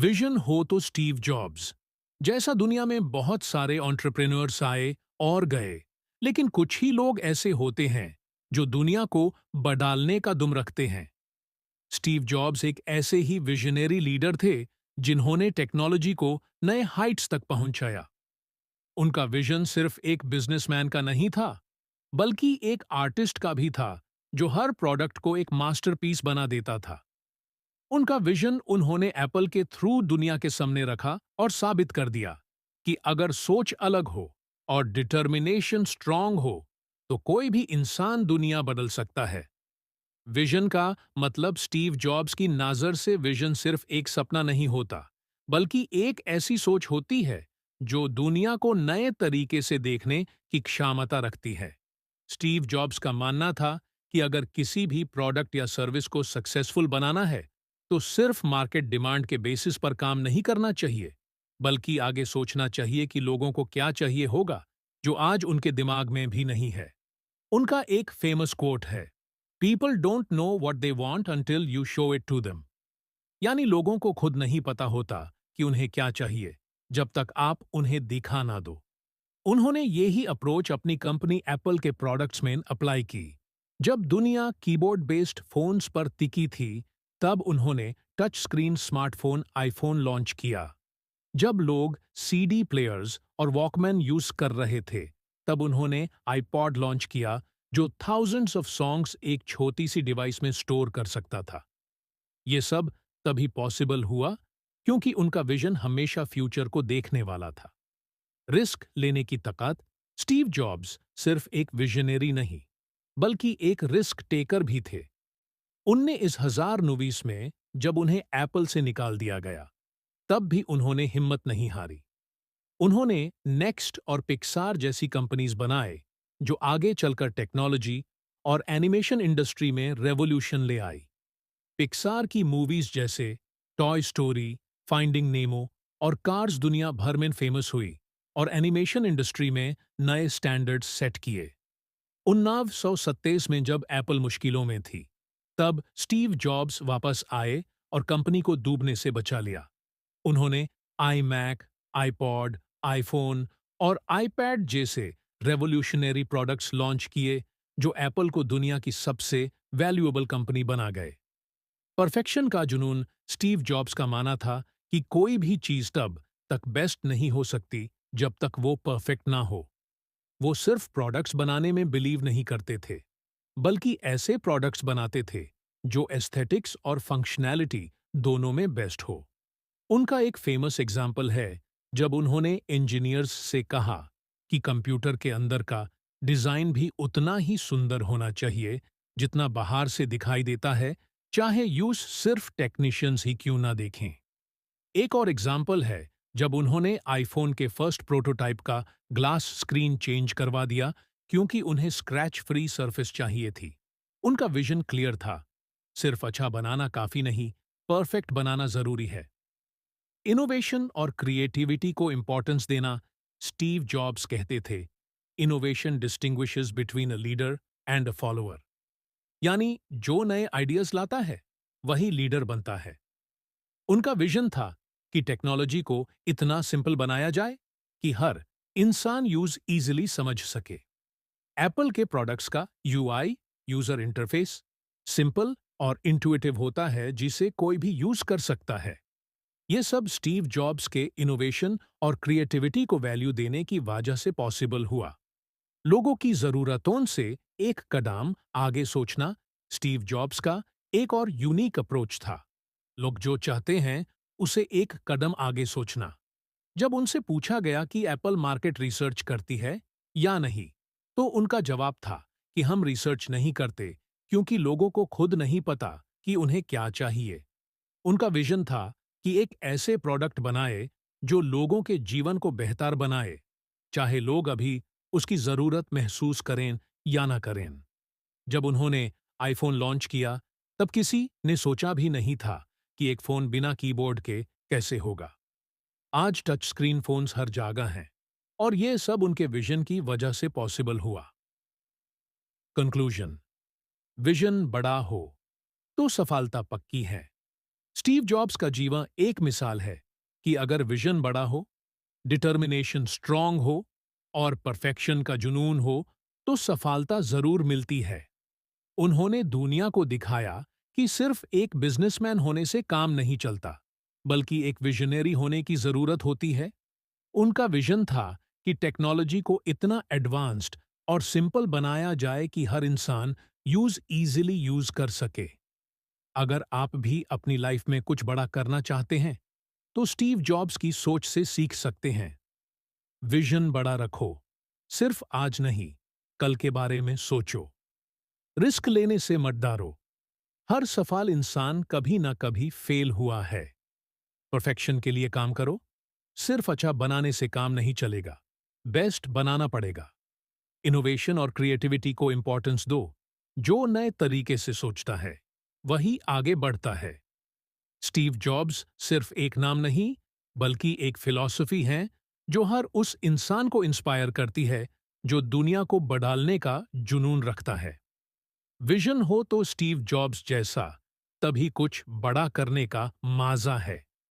Vision हो तो Steve jobs जैसा दुनिया में बहुत सारे एंटरप्रेन्योर्स आए और गए, लेकिन कुछ ही लोग ऐसे होते हैं जो दुनिया को बदलने का दम रखते हैं। स्टीव जॉब्स एक ऐसे ही विजनरी लीडर थे जिन्होंने टेक्नोलॉजी को नए हाइट्स तक पहुंचाया। उनका विजन सिर्फ एक बिजनेसमैन का नहीं था, बल्कि एक आर्टिस्ट का भी था जो हर प्रोडक्ट को एक मास्टरपीस बना देता था। उनका विजन उन्होंने एप्पल के थ्रू दुनिया के सामने रखा और साबित कर दिया कि अगर सोच अलग हो और डिटर्मिनेशन स्ट्रांग हो तो कोई भी इंसान दुनिया बदल सकता है। विजन का मतलब स्टीव जॉब्स की नज़र से विजन सिर्फ एक सपना नहीं होता, बल्कि एक ऐसी सोच होती है जो दुनिया को नए तरीके से देखने की क्षमता रखती है। स्टीव जॉब्स का मानना था कि अगर किसी भी प्रोडक्ट या सर्विस को सक्सेसफुल बनाना है तो सिर्फ मार्केट डिमांड के बेसिस पर काम नहीं करना चाहिए, बल्कि आगे सोचना चाहिए कि लोगों को क्या चाहिए होगा जो आज उनके दिमाग में भी नहीं है। उनका एक फेमस कोट है, people don't know what they want until you show it to them. यानी लोगों को खुद नहीं पता होता कि उन्हें क्या चाहिए जब तक आप उन्हें दिखा ना दो। उन्होंने यही अप्रोच अपनी कंपनी एप्पल के प्रोडक्ट्स में अप्लाई की। जब दुनिया कीबोर्ड बेस्ड फोन्स पर टिकी थी, तब उन्होंने touch screen smartphone iPhone launch किया। जब लोग सीडी प्लेयर्स और वॉकमैन यूज कर रहे थे, तब उन्होंने आईपॉड लॉन्च किया जो थाउजेंड्स ऑफ सॉन्ग्स एक छोटी सी डिवाइस में स्टोर कर सकता था। ये सब तभी पॉसिबल हुआ क्योंकि उनका विजन हमेशा फ्यूचर को देखने वाला था। रिस्क लेने की ताकत। स्टीव जॉब्स सिर्फ एक विजनरी नहीं, बल्कि एक रिस्क टेकर भी थे। 19,019 में जब उन्हें एप्पल से निकाल दिया गया, तब भी उन्होंने हिम्मत नहीं हारी। उन्होंने नेक्स्ट और पिक्सार जैसी कंपनीज बनाए जो आगे चलकर टेक्नोलॉजी और एनिमेशन इंडस्ट्री में रेवोल्यूशन ले आई। पिक्सार की मूवीज जैसे टॉय स्टोरी, फाइंडिंग नेमो और कार्स दुनिया भर में फेमस हुई और एनिमेशन इंडस्ट्री में नए स्टैंडर्ड्स सेट किए। 1927 में जब एप्पल मुश्किलों में थी, तब स्टीव जॉब्स वापस आए और कंपनी को डूबने से बचा लिया। उन्होंने आईमैक, आईपॉड, आईफोन और आईपैड जैसे रेवोल्यूशनरी प्रोडक्ट्स लॉन्च किए जो एप्पल को दुनिया की सबसे वैल्यूएबल कंपनी बना गए। परफेक्शन का जुनून। स्टीव जॉब्स का माना था कि कोई भी चीज तब तक बेस्ट नहीं हो सकती जब तक वो परफेक्ट ना हो। वो सिर्फ प्रोडक्ट्स बनाने में बिलीव नहीं करते थे, बल्कि ऐसे प्रोडक्ट्स बनाते थे जो एस्थेटिक्स और फंक्शनैलिटी दोनों में बेस्ट हो। उनका एक फेमस एग्जाम्पल है जब उन्होंने इंजीनियर्स से कहा कि कंप्यूटर के अंदर का डिजाइन भी उतना ही सुंदर होना चाहिए जितना बाहर से दिखाई देता है, चाहे यूज सिर्फ टेक्नीशियंस ही क्यों ना देखें। एक और एग्जाम्पल है जब उन्होंने आईफोन के फर्स्ट प्रोटोटाइप का ग्लास स्क्रीन चेंज करवा दिया क्योंकि उन्हें स्क्रैच फ्री सरफेस चाहिए थी। उनका विजन क्लियर था, सिर्फ अच्छा बनाना काफी नहीं, परफेक्ट बनाना जरूरी है। इनोवेशन और क्रिएटिविटी को इंपॉर्टेंस देना। स्टीव जॉब्स कहते थे, innovation distinguishes between a leader and a follower. यानी जो नए आइडियाज लाता है वही लीडर बनता है। उनका विजन था कि टेक्नोलॉजी को इतना सिंपल बनाया जाए कि हर इंसान यूज इजीली समझ सके। एप्पल के प्रोडक्ट्स का यूआई, यूजर इंटरफेस, सिंपल और इंटुइटिव होता है जिसे कोई भी यूज कर सकता है। ये सब स्टीव जॉब्स के इनोवेशन और क्रिएटिविटी को वैल्यू देने की वजह से पॉसिबल हुआ। लोगों की जरूरतों से एक कदम आगे सोचना स्टीव जॉब्स का एक और यूनिक अप्रोच था। लोग जो चाहते हैं उसे एक कदम आगे सोचना। जब उनसे पूछा गया कि एप्पल मार्केट रिसर्च करती है या नहीं, तो उनका जवाब था कि हम रिसर्च नहीं करते क्योंकि लोगों को खुद नहीं पता कि उन्हें क्या चाहिए। उनका विजन था कि एक ऐसे प्रोडक्ट बनाए जो लोगों के जीवन को बेहतर बनाए, चाहे लोग अभी उसकी जरूरत महसूस करें या ना करें। जब उन्होंने आईफोन लॉन्च किया, तब किसी ने सोचा भी नहीं था कि एक फोन बिना कीबोर्ड के कैसे होगा। आज टच स्क्रीन फोन्स हर जगह हैं और ये सब उनके विजन की वजह से पॉसिबल हुआ। कंक्लूजन। विजन बड़ा हो तो सफलता पक्की है। स्टीव जॉब्स का जीवन एक मिसाल है कि अगर विजन बड़ा हो, डिटर्मिनेशन स्ट्रांग हो और परफेक्शन का जुनून हो, तो सफलता जरूर मिलती है। उन्होंने दुनिया को दिखाया कि सिर्फ एक बिजनेसमैन होने से काम नहीं चलता, बल्कि एक विजनरी होने की जरूरत होती है। उनका विजन था कि टेक्नोलॉजी को इतना एडवांस्ड और सिंपल बनाया जाए कि हर इंसान इजीली यूज कर सके। अगर आप भी अपनी लाइफ में कुछ बड़ा करना चाहते हैं, तो स्टीव जॉब्स की सोच से सीख सकते हैं। विजन बड़ा रखो, सिर्फ आज नहीं, कल के बारे में सोचो। रिस्क लेने से मत डरो, हर सफल इंसान कभी ना कभी फेल हुआ है। परफेक्शन के लिए काम करो, सिर्फ अच्छा बनाने से काम नहीं चलेगा, बेस्ट बनाना पड़ेगा। इनोवेशन और क्रिएटिविटी को इंपॉर्टेंस दो। जो नए तरीके से सोचता है, वही आगे बढ़ता है। स्टीव जॉब्स सिर्फ एक नाम नहीं, बल्कि एक फिलॉसफी है जो हर उस इंसान को इंस्पायर करती है जो दुनिया को बदलने का जुनून रखता है। विजन हो तो स्टीव जॉब्स जैसा, तभी कुछ बड़ा करने का मजा है।